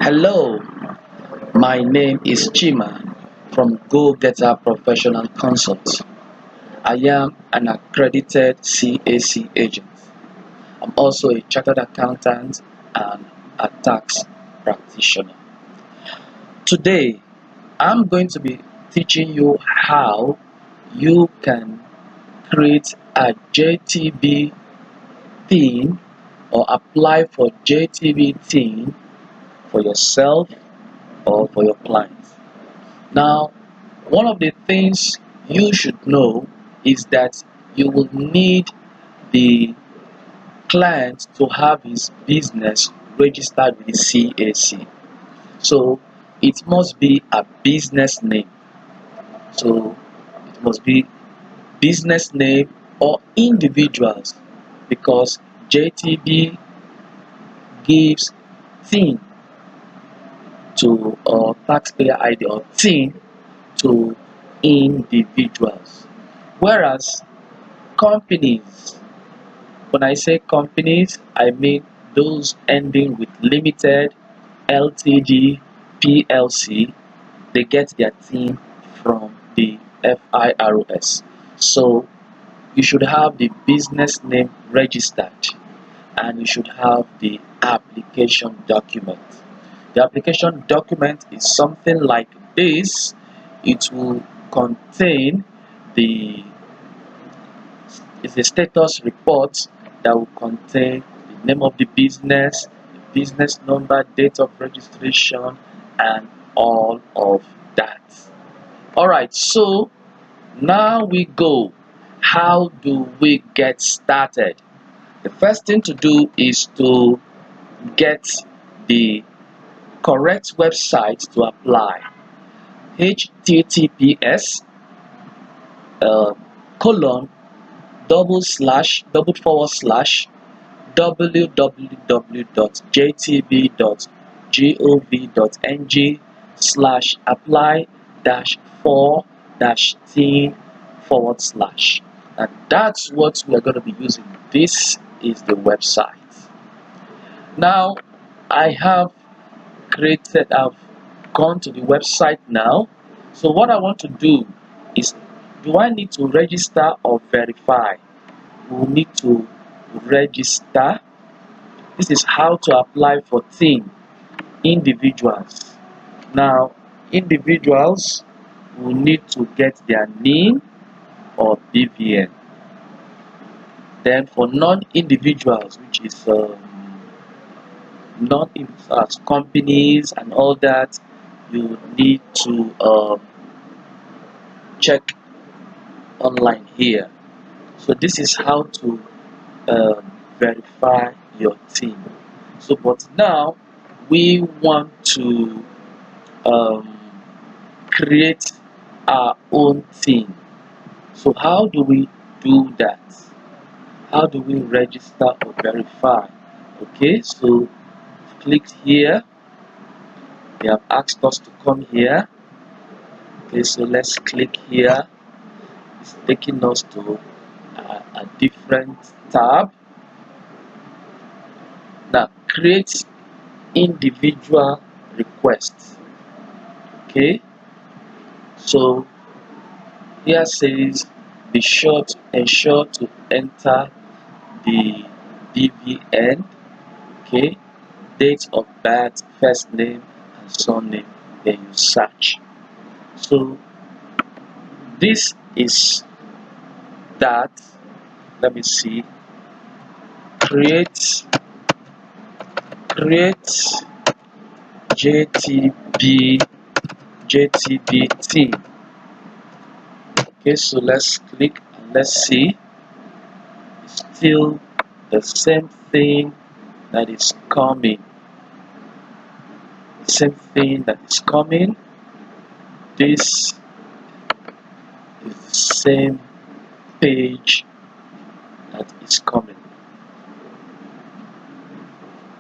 Hello, my name is Chima from Go Getter Professional Consult. I am an accredited CAC agent. I'm also a chartered accountant and a tax practitioner. Today, I'm going to be teaching you how you can create a JTB TIN or apply for JTB TIN for yourself or for your clients. Now, one of the things you should know is that you will need the client to have his business registered with the CAC. So it must be a business name. So it must be business name or individuals, because JTB gives TIN to taxpayer ID or TIN to individuals, whereas companies, when I say companies, I mean those ending with limited, ltd, plc. They get their TIN from the FIRS. So you should have the business name registered and you should have the application document. The application document is something like this. It will contain the it's a status report that will contain the name of the business number, date of registration, and all of that. Alright, so now we go. How do we get started? The first thing to do is to get the correct website to apply. https colon www.jtb.gov.ng/apply-for-tin/, and that's what we are going to be using. This is the website. Now I've gone to the website now. So what I want to do is, do I need to register or verify? We will need to register. This is how to apply for TIN individuals. Now, individuals will need to get their NIN or BVN. Then for non-individuals, which is not as companies and all that, you need to check online here. So this is how to verify your TIN. So but now we want to create our own TIN. So how do we do that? How do we register or verify? Okay, so click here. They have asked us to come here. Okay, so let's click here. It's taking us to a different tab. Now create individual requests. Okay, so here says ensure to enter the BVN, okay, date of birth, first name and surname, then you search. So this is that. Let me see. Create JTB TIN. Okay, so let's click and let's see. It's still the same thing that is coming. Same thing that is coming. This is the same page that is coming.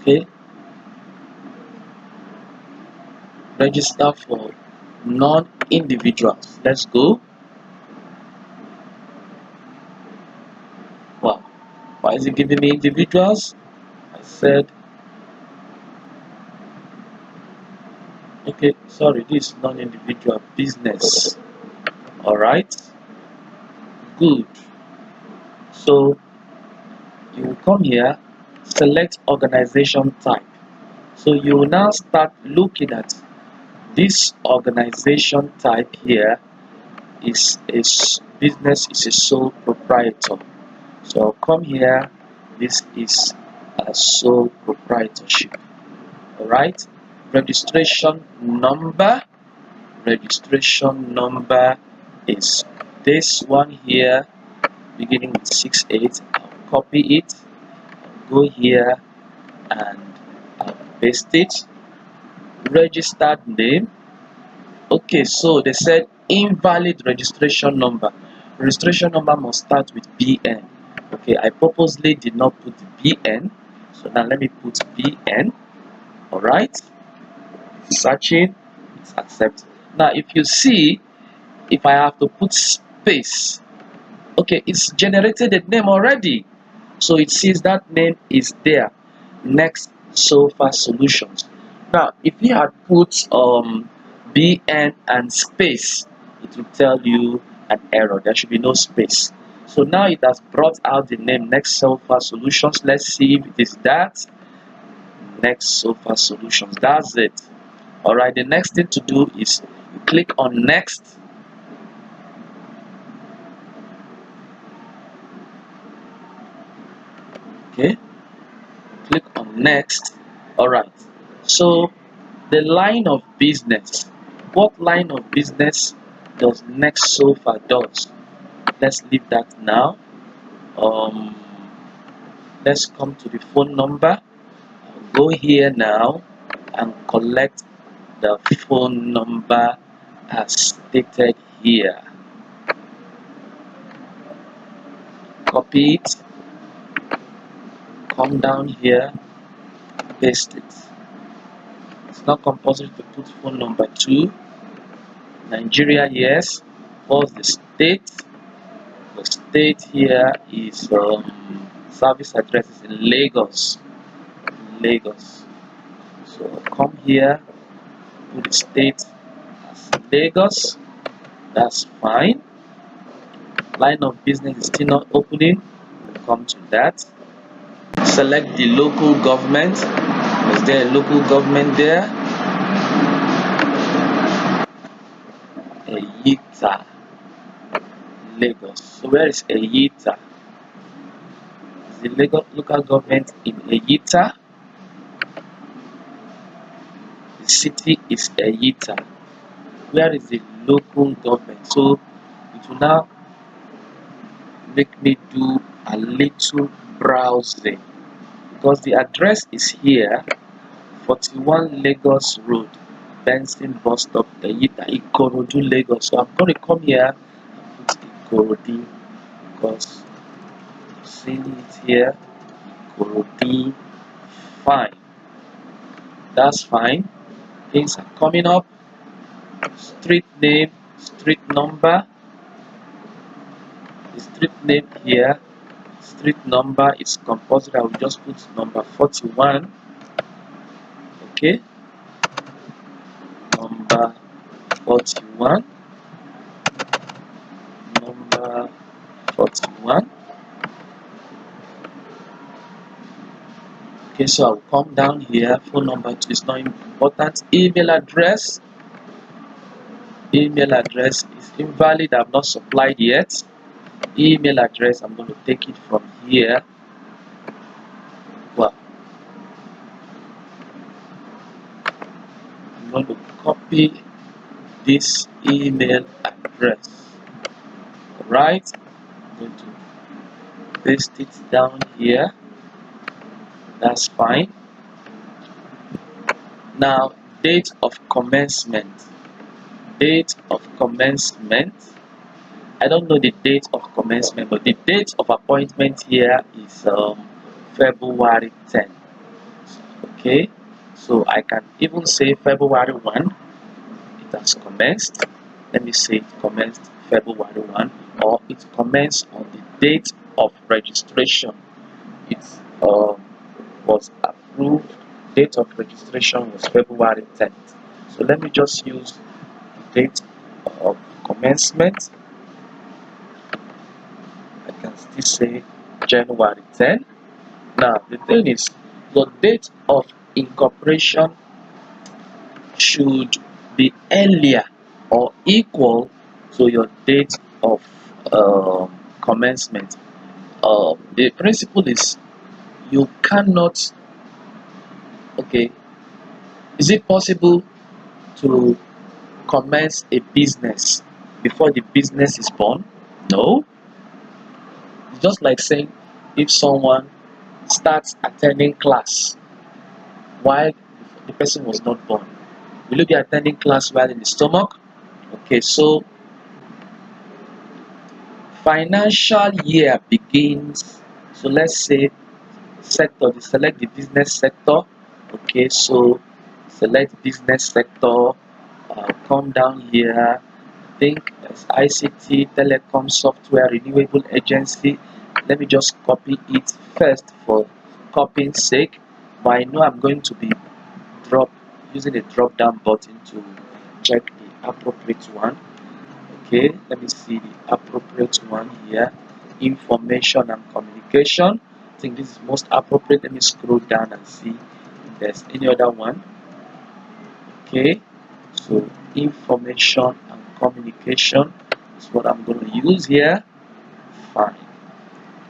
Okay, register for non-individuals. Let's go. Wow, why is it giving me individuals? I said Okay, sorry, this is non-individual business. All right, good. So you will come here, select organization type. So you will now start looking at this organization type here is business is a sole proprietor. So I'll come here, this is a sole proprietorship. All right, registration number. Registration number is this one here, beginning with 68. I'll copy it, go here and I'll paste it. Registered name. Okay, so they said invalid registration number. Registration number must start with BN. Okay, I purposely did not put BN, so now let me put BN. All right, searching, it's accept. Now if you see, if I have to put space, okay, it's generated a name already, so it sees that name is there. Next, Sofa Solutions. Now if you had put BN and space, it will tell you an error. There should be no space. So now it has brought out the name Next Sofa Solutions. Let's see if it is that. Next Sofa Solutions, that's it. All right, the next thing to do is you click on next. Okay, click on next. All right, so the line of business, what line of business does Next Sofa does? Let's leave that now. um let's come to the phone number. Go here now and collect the phone number as stated here. Copy it, come down here, paste it. It's not compulsory to put phone number 2. Nigeria, yes. What's the state? The state here is service address is in Lagos. Lagos. So come here, put the state as Lagos. That's fine. Line of business is still not opening. We'll come to that. Select the local government. Is there a local government there? Eyita, Lagos. So where is Eyita? Is the Lagos local government in Eyita? The city is Eyita. Where is the local government? So it will now make me do a little browsing because the address is here, 41 Lagos Road, Benson bus stop, Eyita, Ikorodu, Lagos. So I'm going to come here and put Ikorodu because seeing it here, Ikorodu, fine. That's fine. Things are coming up. Street name, street number. The street name here, street number is compulsory. I will just put number 41. Okay, number 41. Number 41. Okay, so I'll come down here. Phone number 2 is not important. Email address. Email address is invalid. I've not supplied yet. Email address, I'm going to take it from here. Well, I'm going to copy this email address. Right? I'm going to paste it down here. That's fine. Now, date of commencement. Date of commencement. I don't know the date of commencement, but the date of appointment here is February 10. Okay, so I can even say February 1. It has commenced. Let me say it commenced February 1, or it commenced on the date of registration. It was approved. Date of registration was February 10th. So let me just use date of commencement. I can still say January 10. Now the thing is, your date of incorporation should be earlier or equal to your date of commencement. The principle is you cannot, okay, is it possible to commence a business before the business is born? No. It's just like saying if someone starts attending class while the person was not born, will you be attending class while in the stomach? Okay, so financial year begins. So let's say sector, you select the business sector. Okay, so select business sector, come down here, think as ICT, telecom, software, renewable agency. Let me just copy it first for copying sake, but I know I'm going to be using the drop down button to check the appropriate one. Okay, let me see the appropriate one here. Information and communication. I think this is most appropriate. Let me scroll down and see if there's any other one. Okay, so information and communication is what I'm going to use here. Fine.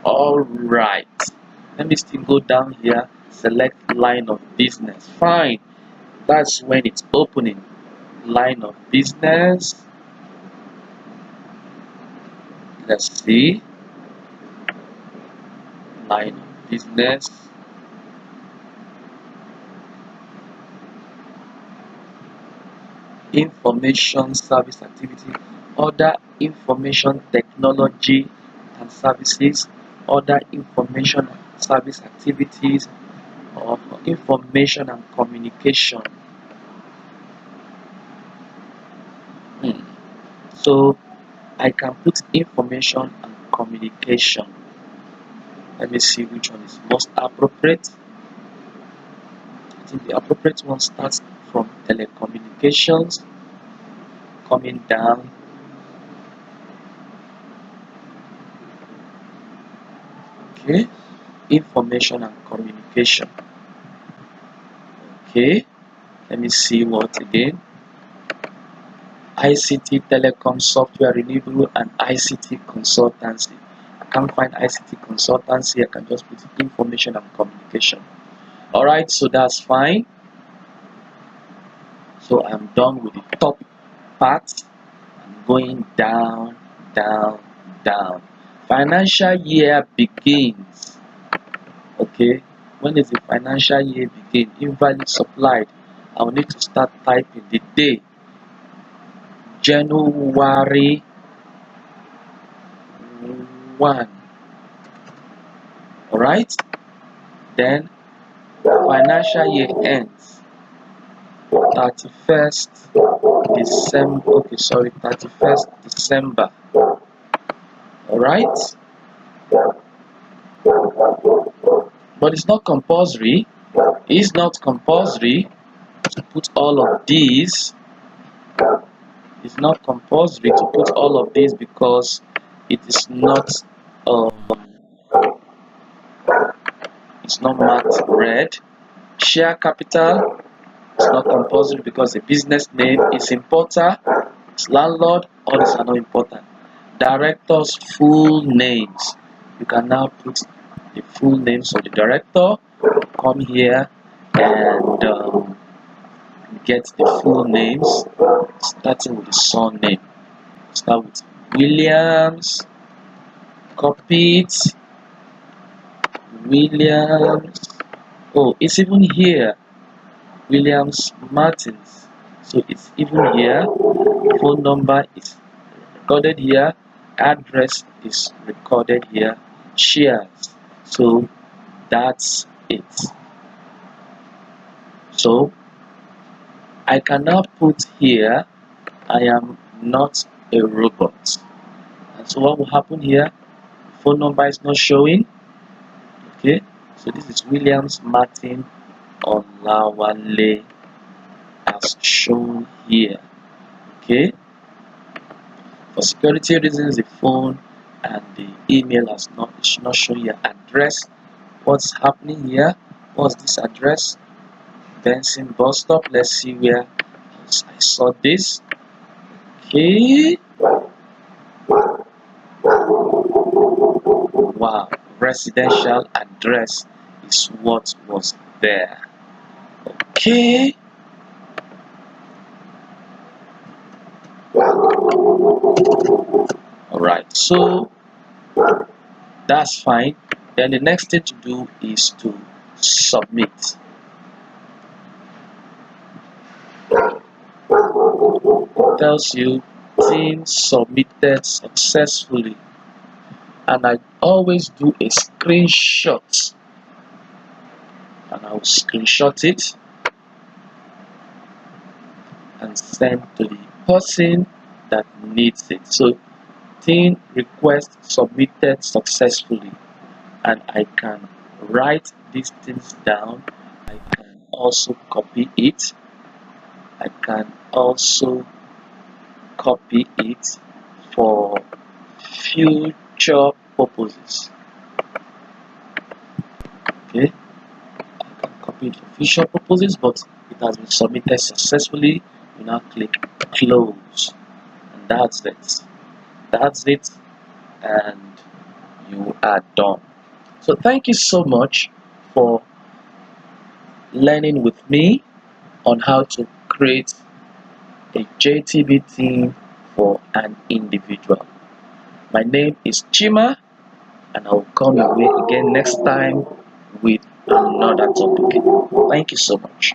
All right. Let me still go down here. Select line of business. Fine. That's when it's opening. Line of business. Let's see. Line of business. Information service activity, other information technology and services, other information service activities, or information and communication. Hmm. So I can put information and communication. Let me see which one is most appropriate. I think the appropriate one starts from telecommunications, coming down. Okay, information and communication. Okay, let me see what again. ICT, telecom, software, renewable, and ICT consultancy. I can't find ICT consultancy. I can just put information and communication. All right, so that's fine. So I'm done with the top part. I'm going down, down, down. Financial year begins. Okay, when is the financial year begin? Invalid supplied. I will need to start typing the day. January 1. All right, then financial year ends 31st December. Okay, sorry, 31st December. All right, but it's not compulsory. It's not compulsory to put all of these. It's not compulsory to put all of these because it is not um it's not marked red. Share capital, it's not compulsory because the business name is importer, it's landlord, all these are not important. Directors' full names. You can now put the full names of the director. Come here and get the full names, starting with the surname. Start with Williams. Copy it. Williams. Oh, it's even here. Williams Martins. So it's even here. Phone number is recorded here. Address is recorded here. Shares. So that's it. So I can now put here, I am not a robot. And so what will happen here? Phone number is not showing. Okay. So this is Williams Martin Olawale as shown here. Okay, for security reasons, the phone and the email is not showing your address. What's happening here? What's this address? Benson bus stop. Let's see where I saw this. Okay, wow, residential address is what was there. Okay, all right, so that's fine. Then the next thing to do is to submit. It tells you TIN submitted successfully, and I always do a screenshot, and I'll screenshot it and send to the person that needs it. So TIN request submitted successfully, and I can write these things down. I can also copy it. I can also copy it for future purposes. Okay, I can copy it for future purposes, but it has been submitted successfully. You now click close, and that's it. That's it, and you are done. So thank you so much for learning with me on how to create a JTB TIN for an individual. My name is Chima, and I'll come your way again next time with another topic. Thank you so much.